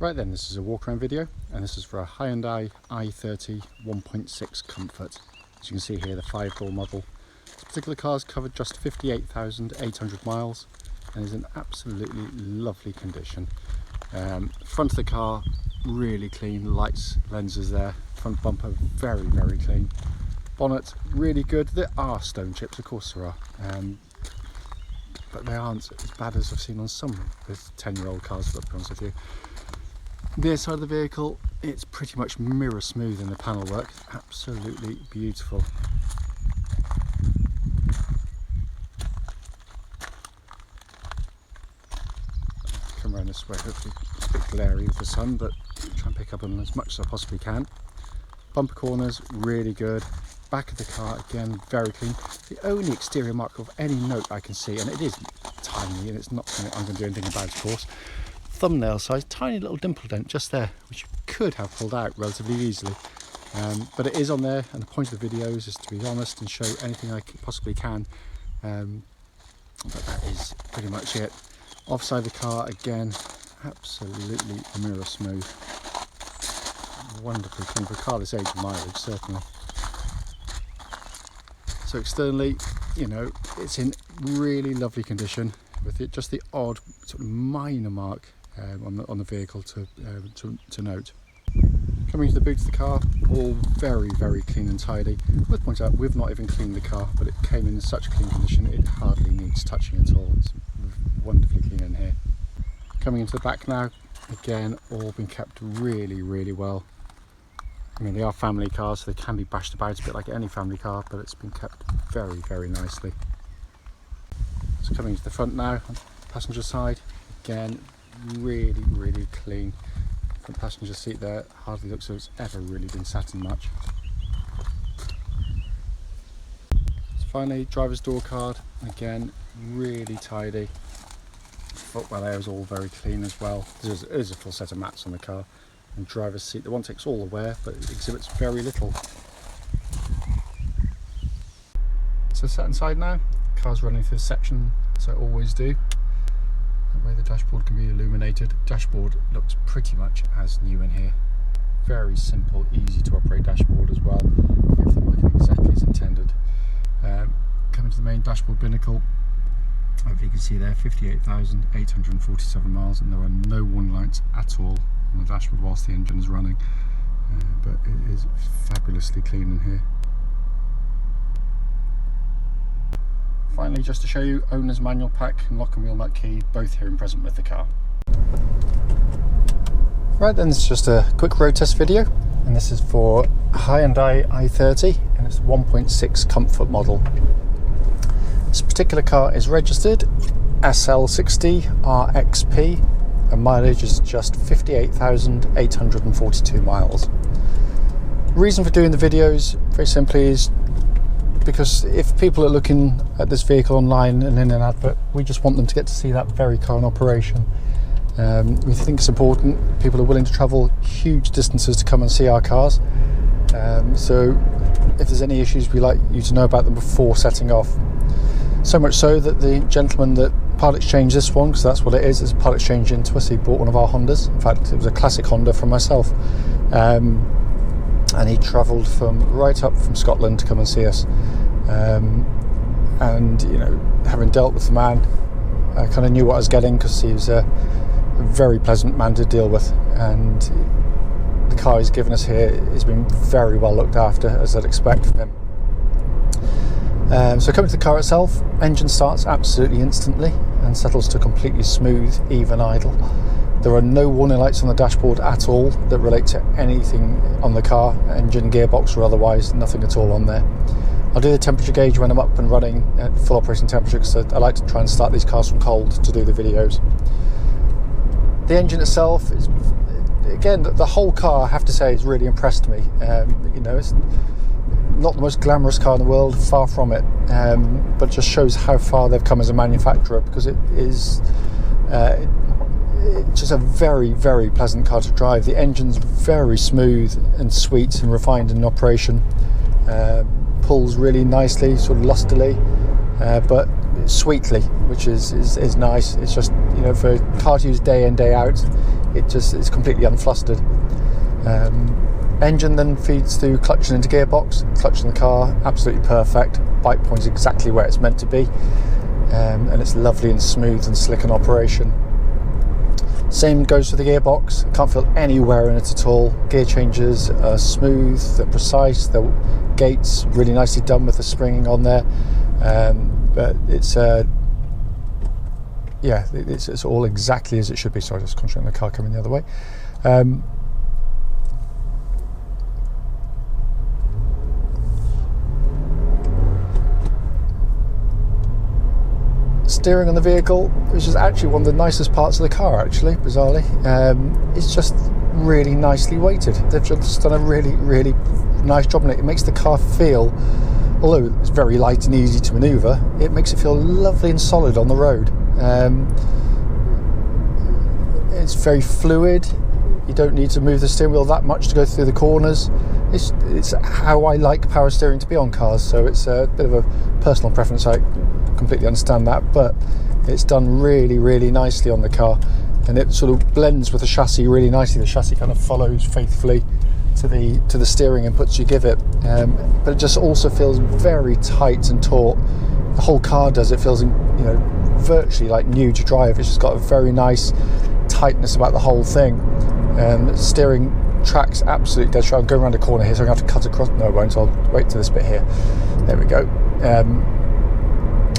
Right then, this is a walk around video, and this is for a Hyundai i30 1.6 Comfort. As you can see here, the 5-door model. This particular car has covered just 58,800 miles and is in absolutely lovely condition. Front of the car, really clean, lights, lenses there. Front bumper, very, very clean. Bonnet, really good. There are stone chips, of course there are. But they aren't as bad as I've seen on some 10-year-old cars, to be honest with you. The side of the vehicle, it's pretty much mirror smooth in the panel work. It's absolutely beautiful. Come around this way, hopefully it's a bit glary with the sun, but try and pick up on as much as I possibly can. Bumper corners, really good. Back of the car, again, very clean. The only exterior mark of any note I can see, and it is tiny, and it's not something I'm going to do anything about, of course. Thumbnail size, tiny little dimple dent just there, which you could have pulled out relatively easily. But it is on there, and the point of the videos is to be honest and show anything I possibly can. But that is pretty much it. Offside the car, again, absolutely mirror smooth. Wonderfully clean for a car this age of mileage, certainly. So externally, you know, it's in really lovely condition, with it just the odd sort of minor mark on the vehicle to note. Coming to the boot of the car, all very, very clean and tidy. Worth pointing out, we've not even cleaned the car, but it came in such clean condition it hardly needs touching at all. It's wonderfully clean in here. Coming into the back now, again, all been kept really, really well. I mean, they are family cars, so they can be bashed about a bit like any family car, but it's been kept very, very nicely. So coming to the front now, on the passenger side, again, really, really clean. Front passenger seat there, hardly looks as though it's ever really been sat in much. So finally, driver's door card, again, really tidy. Footwell there is all very clean as well. There is a full set of mats on the car. And driver's seat, the one takes all the wear, but it exhibits very little. So sat inside now, car's running through the section, as I always do. That way the dashboard can be illuminated. Dashboard looks pretty much as new in here. Very simple, easy to operate dashboard as well. Everything working exactly as intended. Coming to the main dashboard binnacle, hopefully you can see there, 58,847 miles, and there are no warning lights at all on the dashboard whilst the engine is running, but it is fabulously clean in here. Finally, just to show you, owner's manual pack and lock and wheel nut key, both here and present with the car. Right then, this is just a quick road test video, and this is for Hyundai i30, and it's a 1.6 Comfort model. This particular car is registered SL60RXP, and mileage is just 58,842 miles. The reason for doing the videos, very simply, is because if people are looking at this vehicle online and in an advert, we just want them to get to see that very car in operation. We think it's important. People are willing to travel huge distances to come and see our cars. So if there's any issues, we like you to know about them before setting off. So much so that the gentleman that part exchanged this one, because that's what it is, a part exchange into us, he bought one of our Hondas. In fact, it was a classic Honda from myself. And he travelled right up from Scotland to come and see us. And, you know, having dealt with the man, I kind of knew what I was getting, because he was a very pleasant man to deal with. And the car he's given us here has been very well looked after, as I'd expect from him. So coming to the car itself, engine starts absolutely instantly and settles to completely smooth, even idle. There are no warning lights on the dashboard at all that relate to anything on the car, engine, gearbox or otherwise, nothing at all on there. I'll do the temperature gauge when I'm up and running at full operating temperature, because I like to try and start these cars from cold to do the videos. The engine itself is, again, the whole car, I have to say, has really impressed me. You know, it's not the most glamorous car in the world, far from it, but it just shows how far they've come as a manufacturer, because it is it's just a very, very pleasant car to drive. The engine's very smooth and sweet and refined in operation, pulls really nicely, sort of lustily, but sweetly, which is nice. It's just, you know, for a car to use day in, day out, it's completely unflustered. Engine then feeds through clutch and into gearbox. Clutch in the car, absolutely perfect. Bike point's exactly where it's meant to be, and it's lovely and smooth and slick in operation. Same goes for the gearbox. Can't feel any wear in it at all. Gear changes are smooth, they're precise, the gates really nicely done with the springing on there. But it's it's all exactly as it should be. Sorry, just concentrating on the car coming the other way. Steering on the vehicle, which is actually one of the nicest parts of the car, actually, bizarrely, it's just really nicely weighted. They've just done a really, really nice job on it. It makes the car feel, although it's very light and easy to manoeuvre, it makes it feel lovely and solid on the road. It's very fluid. You don't need to move the steering wheel that much to go through the corners. It's how I like power steering to be on cars, so it's a bit of a personal preference. I completely understand that, but it's done really, really nicely on the car, and it sort of blends with the chassis really nicely. The chassis kind of follows faithfully to the steering inputs you give it, but it just also feels very tight and taut. The whole car does. It feels, you know, virtually like new to drive. It's just got a very nice tightness about the whole thing. Steering tracks absolutely dead straight. I'm going around a corner here, so I'm going to have to cut across. No, I won't. I'll wait to this bit here. There we go.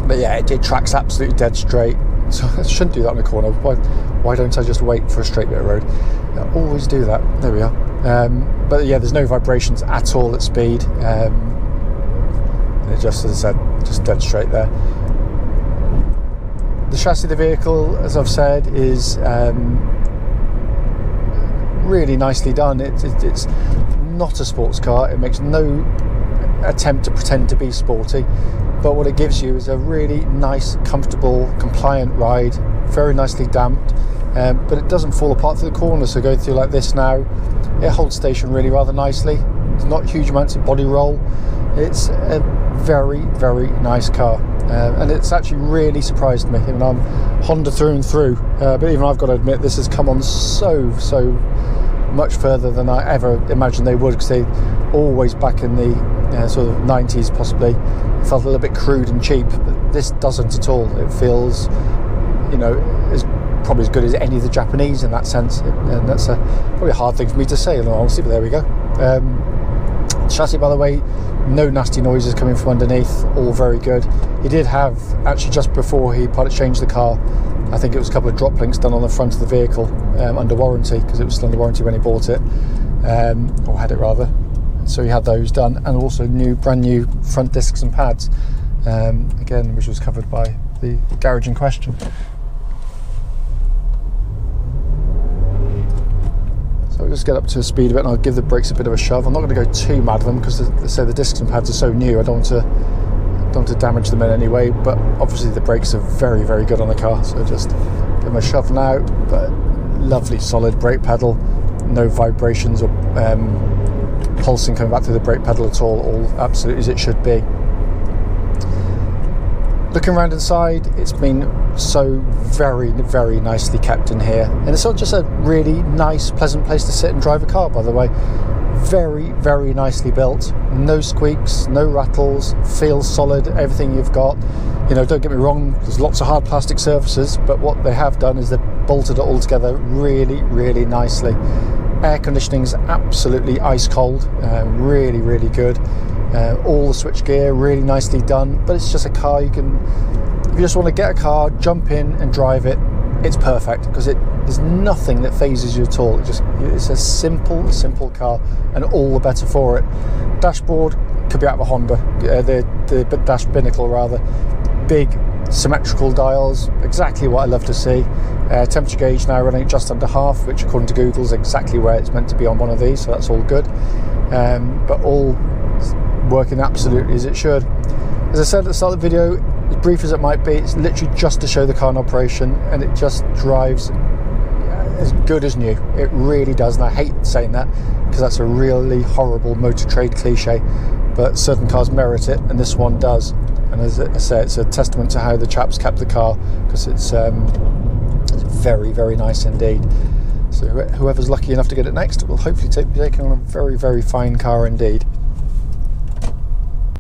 But yeah, it tracks absolutely dead straight. So I shouldn't do that on a corner. Why don't I just wait for a straight bit of road? I always do that. There we are. But yeah, there's no vibrations at all at speed. And it just, as I said, just dead straight there. The chassis of the vehicle, as I've said, is really nicely done. It's not a sports car. It makes no attempt to pretend to be sporty, but what it gives you is a really nice, comfortable, compliant ride, very nicely damped, but it doesn't fall apart through the corners. So going through like this now, it holds station really rather nicely. There's not huge amounts of body roll. It's a very, very nice car, and it's actually really surprised me. Even I'm Honda through and through, but even I've got to admit this has come on so much further than I ever imagined they would, because they always back in the sort of 90s possibly felt a little bit crude and cheap, but this doesn't at all. It feels, you know, probably as good as any of the Japanese in that sense, and that's probably a hard thing for me to say in all honesty, but there we go. Chassis, by the way, no nasty noises coming from underneath, all very good. He did have, actually just before he part exchanged the car, I think it was a couple of drop links done on the front of the vehicle under warranty, because it was still under warranty when he bought it, or had it rather. So he had those done, and also brand new front discs and pads, again, which was covered by the garage in question. So I'll just get up to speed a bit and I'll give the brakes a bit of a shove. I'm not going to go too mad at them because, the discs and pads are so new. I don't want to damage them in any way, but obviously the brakes are very, very good on the car, so just give them a shove now. But lovely solid brake pedal, no vibrations or pulsing coming back through the brake pedal at all absolutely as it should be. Looking around inside, it's been so very, very nicely kept in here, and it's not just a really nice, pleasant place to sit and drive a car, by the way. Very, very nicely built, no squeaks, no rattles, feels solid, everything you've got. You know, don't get me wrong, there's lots of hard plastic surfaces, but what they have done is they've bolted it all together really, really nicely. Air conditioning's absolutely ice cold, really, really good. All the switch gear really nicely done, but it's just a car you can, if you just want to get a car, jump in and drive it, it's perfect, because there's nothing that phases you at all. It's a simple car, and all the better for it. Dashboard could be out of a Honda, the dash binnacle rather, big symmetrical dials, exactly what I love to see. Temperature gauge now running just under half, which according to Google is exactly where it's meant to be on one of these, so that's all good. But all working absolutely as it should. As I said at the start of the video, as brief as it might be, it's literally just to show the car in operation, and it just drives as good as new. It really does, and I hate saying that because that's a really horrible motor trade cliche, but certain cars merit it, and this one does. And as I say, it's a testament to how the chaps kept the car, because it's very, very nice indeed. So whoever's lucky enough to get it next will hopefully be taking on a very, very fine car indeed.